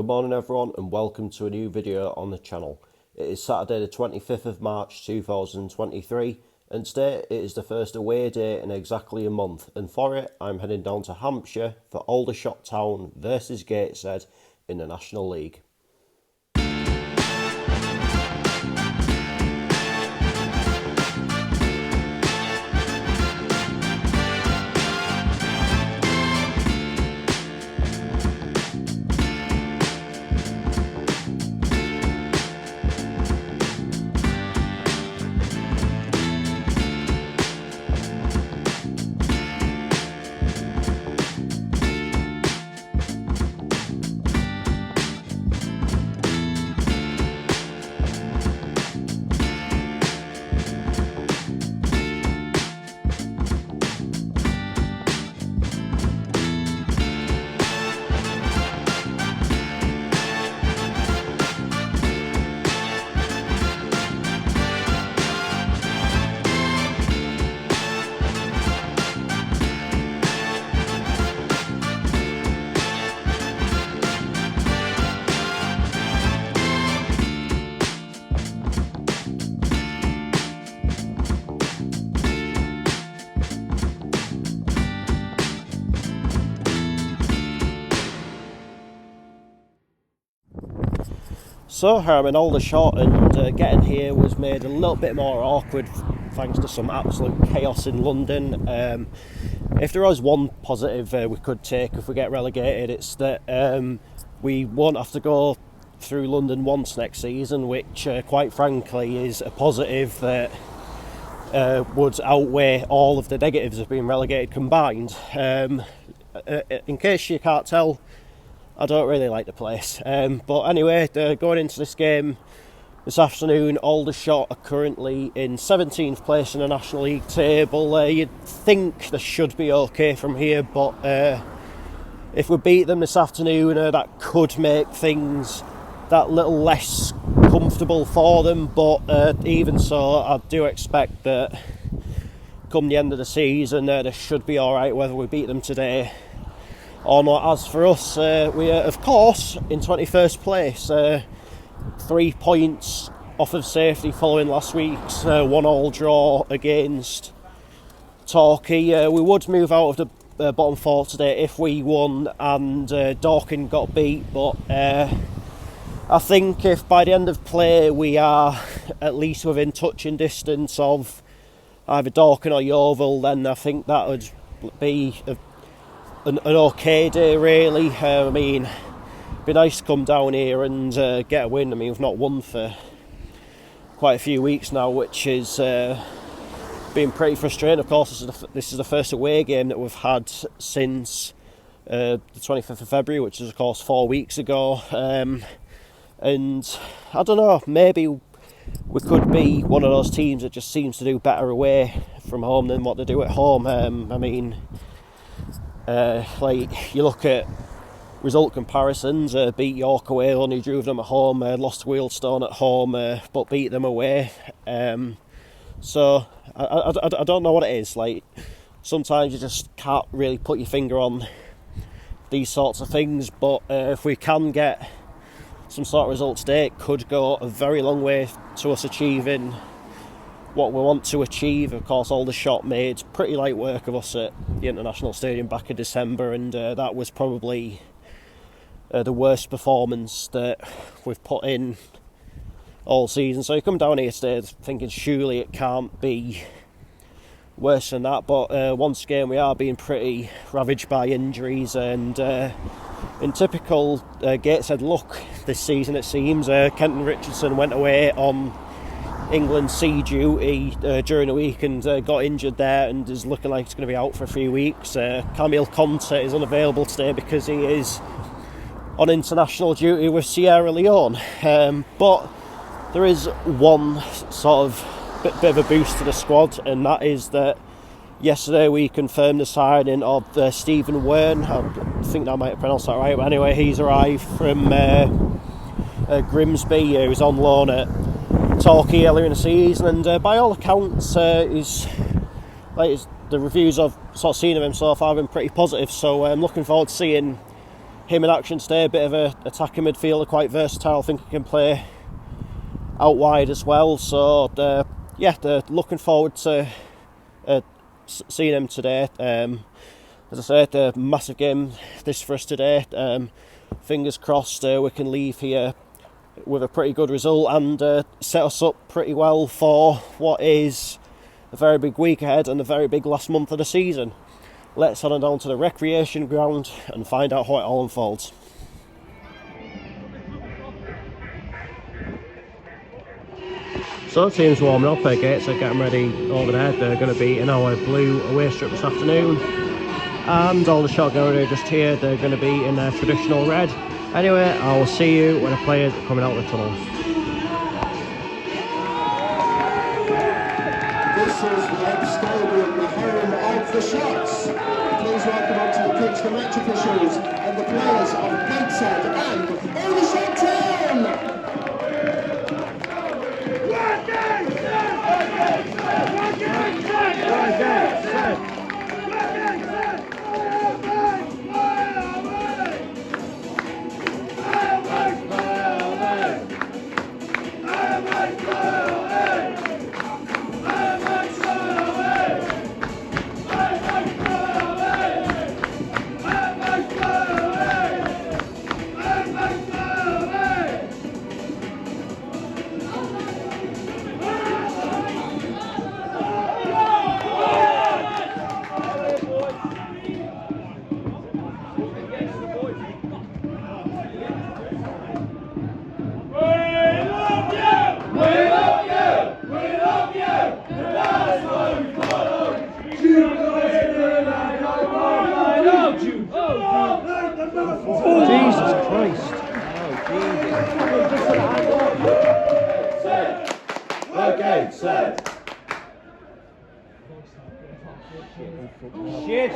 morning everyone and welcome to a new video on the channel. It is Saturday the 25th of March 2023 and today it is the first away day in exactly a month, and for it I'm heading down to Hampshire for Aldershot Town versus Gateshead in the National League. So I'm in Aldershot and getting here was made a little bit more awkward thanks to some absolute chaos in London. If there was one positive we could take if we get relegated, it's that we won't have to go through London once next season, which quite frankly is a positive that would outweigh all of the negatives of being relegated combined. In case you can't tell, I don't really like the place. But anyway, going into this game this afternoon, Aldershot are currently in 17th place in the National League table. You'd think they should be okay from here, but if we beat them this afternoon, that could make things that little less comfortable for them. But even so, I do expect that come the end of the season, they should be alright whether we beat them today or not. As for us, we are of course in 21st place, 3 points off of safety following last week's 1-1 draw against Torquay. We would move out of the bottom 4 today if we won and Dorking got beat, but I think if by the end of play we are at least within touching distance of either Dorking or Yeovil, then I think that would be an okay day really. I mean, it'd be nice to come down here and get a win. I mean, we've not won for quite a few weeks now, which is been pretty frustrating. Of course, this is the first away game that we've had since the 25th of February, which is of course 4 weeks ago. And I don't know, maybe we could be one of those teams that just seems to do better away from home than what they do at home. I mean, like you look at result comparisons, beat York away, only drew them at home, lost to Wealdstone at home, but beat them away. So I don't know what it is. Like, sometimes you just can't really put your finger on these sorts of things, but if we can get some sort of result today, it could go a very long way to us achieving what we want to achieve. Of course, Aldershot made pretty light work of us at the International Stadium back in December, and that was probably the worst performance that we've put in all season. So you come down here today thinking surely it can't be worse than that, but once again we are being pretty ravaged by injuries, and in typical Gateshead luck this season it seems, Kenton Richardson went away on England sea duty during the week and got injured there and is looking like he's going to be out for a few weeks. Camille Conte is unavailable today because he is on international duty with Sierra Leone. But there is one sort of bit of a boost to the squad, and that is that yesterday we confirmed the signing of Stephen Wern. I think I might have pronounced that right, but anyway, he's arrived from Grimsby. He was on loan at Torquay earlier in the season, and by all accounts, the reviews I've sort of seen of him so far have been pretty positive. So I'm looking forward to seeing him in action today, a bit of a attacking midfielder, quite versatile. I think he can play out wide as well. So looking forward to seeing him today. As I said, a massive game this for us today. Fingers crossed we can leave here with a pretty good result and set us up pretty well for what is a very big week ahead and a very big last month of the season. Let's head on down to the recreation ground and find out how it all unfolds. So the team's warming up at Gateshead, getting ready over there. They're going to be in our blue away strip this afternoon. And Aldershot going just here, they're going to be in their traditional red. Anyway, I will see you when the players are coming out of the tunnel. This is Webb Stadium, the home of the shots. Please welcome onto the pitch the match officials and the players of Gateshead and Aldershot Town. Jesus Christ. Okay, set. Shit.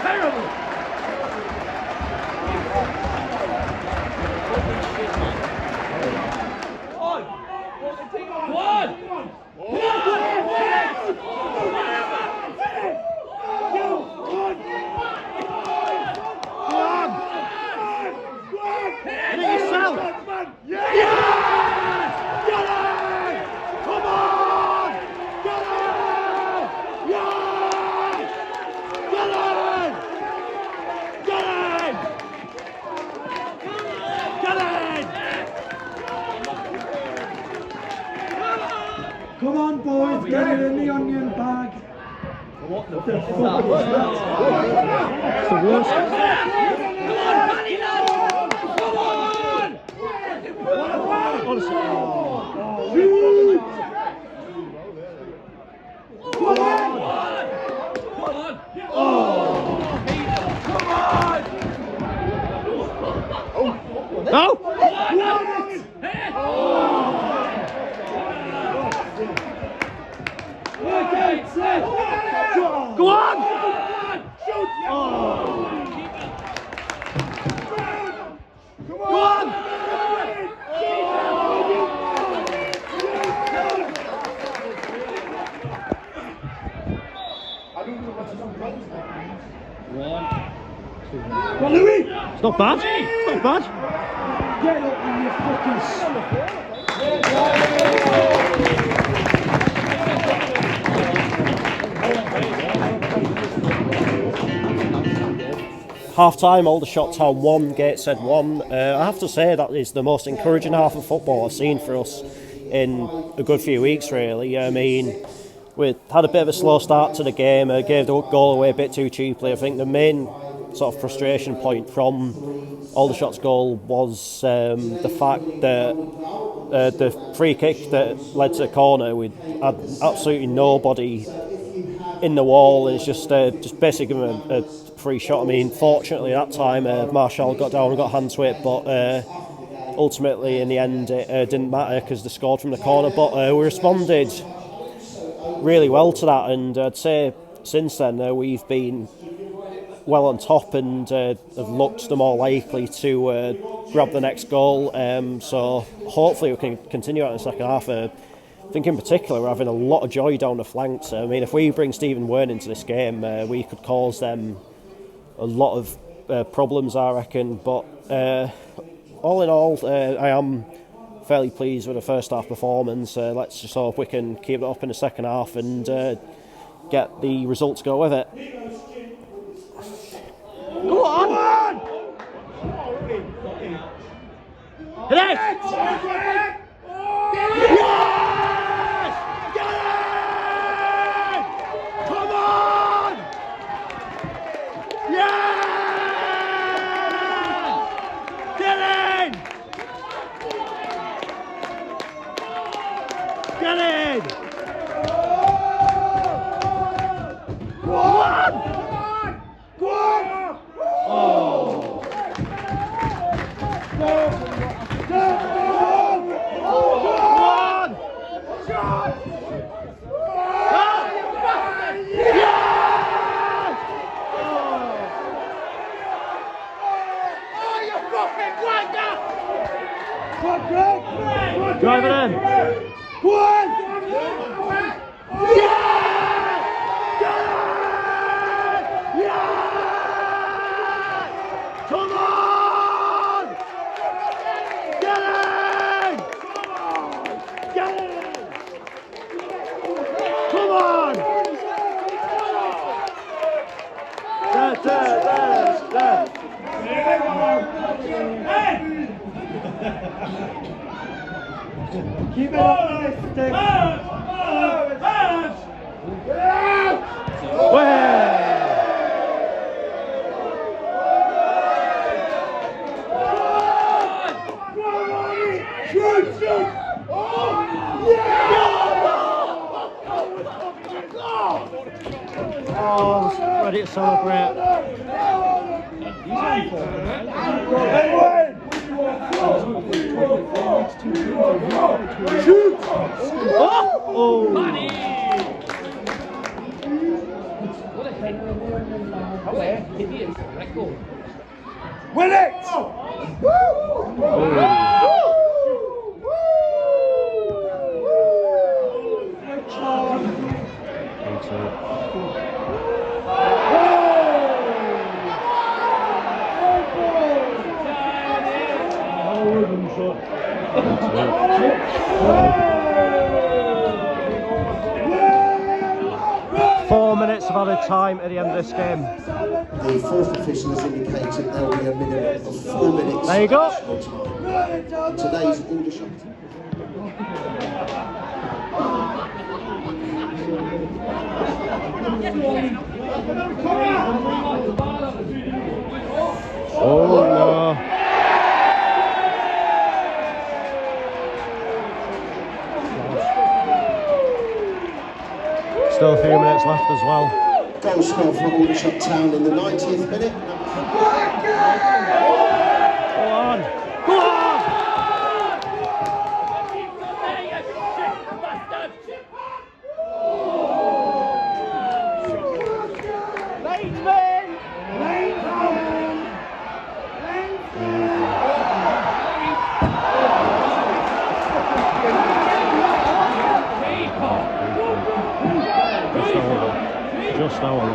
Terrible. Come on, boys, get it in the onion bag. What the fuck is that? It's the worst. Come on, Paddy, lad! Come on! Honestly. Come on! Come on! Come on! No! Go on! Shoot! Go on! Well, Louis! It's not bad. It's not bad. Get up, you fuckers! Half time, Aldershot Town 1, Gateshead 1. I have to say that is the most encouraging half of football I've seen for us in a good few weeks, really. I mean, we had a bit of a slow start to the game, gave the goal away a bit too cheaply. I think the main sort of frustration point from Aldershot's goal was the fact that the free kick that led to the corner, we had absolutely nobody in the wall, and it's just basically given a free shot. I mean, fortunately at that time Marshall got down and got a hand to it, but ultimately in the end it didn't matter because they scored from the corner. But we responded really well to that, and I'd say since then we've been well on top and have looked the more likely to grab the next goal. So hopefully we can continue out in the second half. think in particular we're having a lot of joy down the flanks. I mean, if we bring Stephen Wern into this game, we could cause them a lot of problems, I reckon. But all in all, I am fairly pleased with the first half performance. Let's just hope we can keep it up in the second half and get the results to go with it. Go on! Hit it! Yes! Get it! Come on! Yes! Get in! Get in! Go on! Go on! Oh! Go on! Drive it in. Go on! Yeah! Yeah! Come on! Get in! Get in! Come on! That's it. Keep it up, nice stick. Oh, ready to celebrate. Shoot! Oh! Money! What a head. How hideous record. Win it! Four minutes of added time at the end of this game. The fourth official has indicated there will be a minimum of 4 minutes. There you go. Today's Aldershot. Oh no. Still a few minutes left as well. Goal score for Aldershot Town in the 90th minute. Go on! Go on! Just over.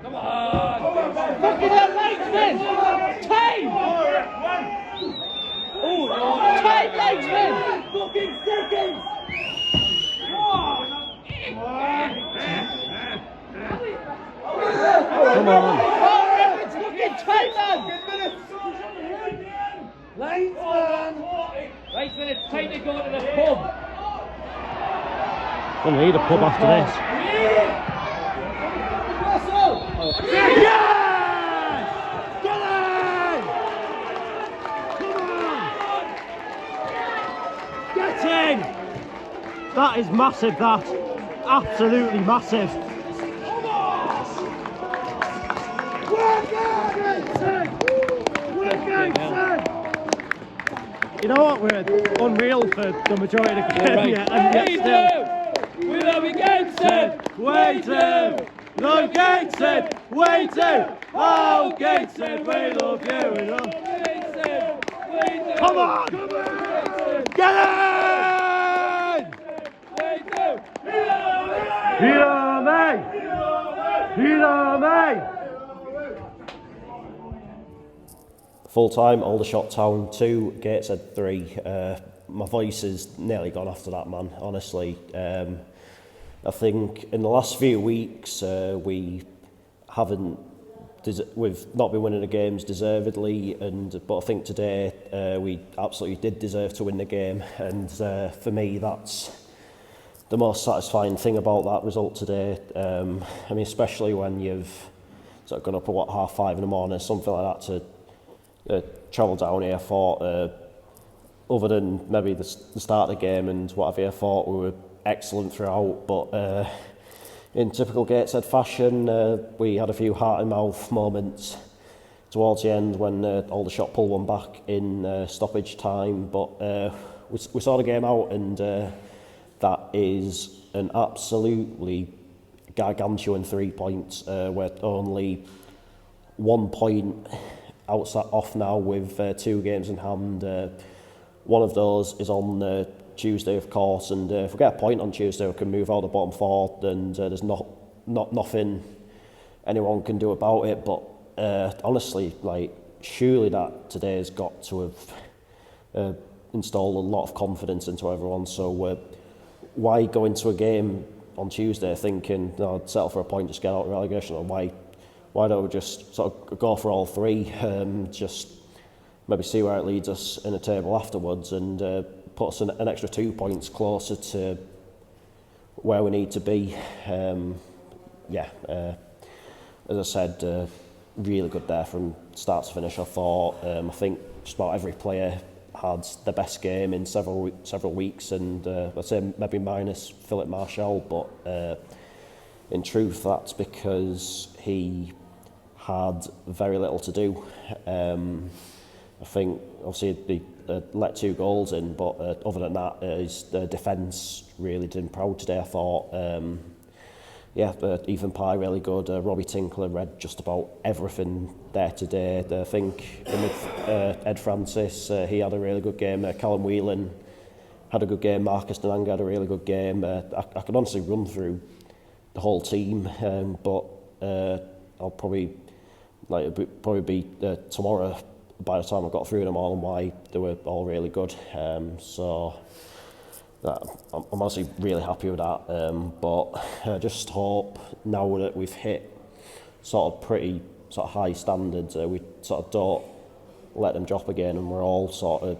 Come on! Fucking hell, Lakesman! Time! Time, Lakesman! Fucking seconds! Come on. It's fucking time, man! Lakesman, it's time to go to the pub! We'll need a pub after this. Yes! Get in! Come on! Get in! That is massive, that. Absolutely massive. You know what? We're unreal for the majority of the game. Right. Yeah, and yet still. We love you, Gateshead. Way to! No Gateshead! Way to! Oh, Gateshead, we love you! You know? Gateshead. We do. Come on! Gateshead. Get in! We do. Hear me! Hear me! Full time, Aldershot Town 2, Gateshead 3. My voice is nearly gone after that, man, honestly. I think in the last few weeks we've not been winning the games deservedly, but I think today we absolutely did deserve to win the game, and for me that's the most satisfying thing about that result today. I mean, especially when you've sort of gone up at 5:30 in the morning, something like that, to travel down here. I thought, other than maybe the start of the game and whatever, I thought we were excellent throughout, but in typical Gateshead fashion, we had a few heart-and-mouth moments towards the end when Aldershot pulled one back in stoppage time, but we saw the game out, and that is an absolutely gargantuan 3 points. We're only 1 point off now with 2 games in hand. One of those is on Tuesday, of course, and if we get a point on Tuesday, we can move out the bottom 4, and there's nothing anyone can do about it. But honestly, like, surely that today has got to have installed a lot of confidence into everyone. So why go into a game on Tuesday thinking, no, settle for a point, just get out of relegation, or why don't we just sort of go for all 3, just maybe see where it leads us in the table afterwards, and put us an extra 2 points closer to where we need to be. As I said, really good there from start to finish. I thought, I think just about every player had the best game in several weeks, and I'd say maybe minus Philip Marshall, but in truth that's because he had very little to do. I think obviously they let 2 goals in, but other than that, his defence really did him proud today, I thought. Ethan Pye really good. Robbie Tinkler read just about everything there today. I think Ed Francis, he had a really good game. Callum Whelan had a good game. Marcus Nananga had a really good game. I could honestly run through the whole team, but I'll probably be tomorrow by the time I got through them all, and why they were all really good. So I'm honestly really happy with that. But I just hope now that we've hit sort of pretty sort of high standards, we sort of don't let them drop again, and we're all sort of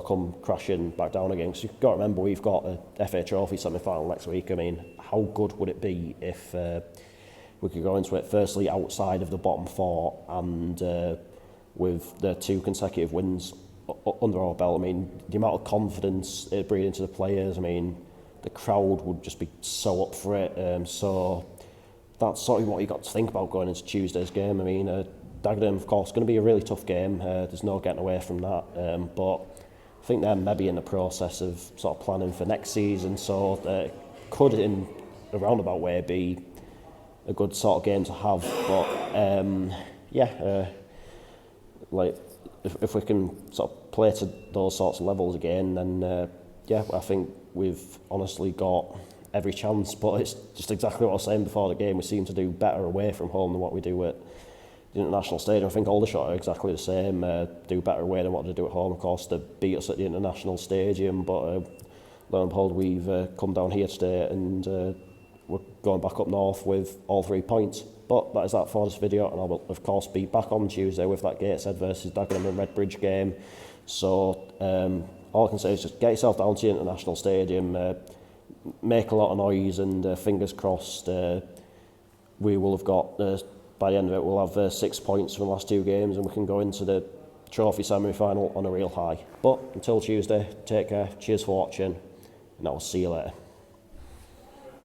come crashing back down again. Because you've got to remember, we've got a FA Trophy semi-final next week. I mean, how good would it be if we could go into it firstly outside of the bottom 4, and with the 2 consecutive wins under our belt? I mean, the amount of confidence it brings into the players, I mean, the crowd would just be so up for it. So that's sort of what you got to think about going into Tuesday's game. I mean, Dagenham, of course, going to be a really tough game. There's no getting away from that. But I think they're maybe in the process of sort of planning for next season, so it could, in a roundabout way, be a good sort of game to have. But like, if we can sort of play to those sorts of levels again, then I think we've honestly got every chance. But it's just exactly what I was saying before the game. We seem to do better away from home than what we do at the International Stadium. I think Aldershot are exactly the same, do better away than what they do at home. Of course, they beat us at the International Stadium, but lo and behold, we've come down here today, and we're going back up north with all 3 points. But that is that for this video, and I will of course be back on Tuesday with that Gateshead versus Dagenham and Redbridge game. So all I can say is just get yourself down to the International Stadium, make a lot of noise, and fingers crossed we will have got, by the end of it, we'll have 6 points from the last 2 games, and we can go into the trophy semi-final on a real high. But until Tuesday, take care, cheers for watching, and I will see you later.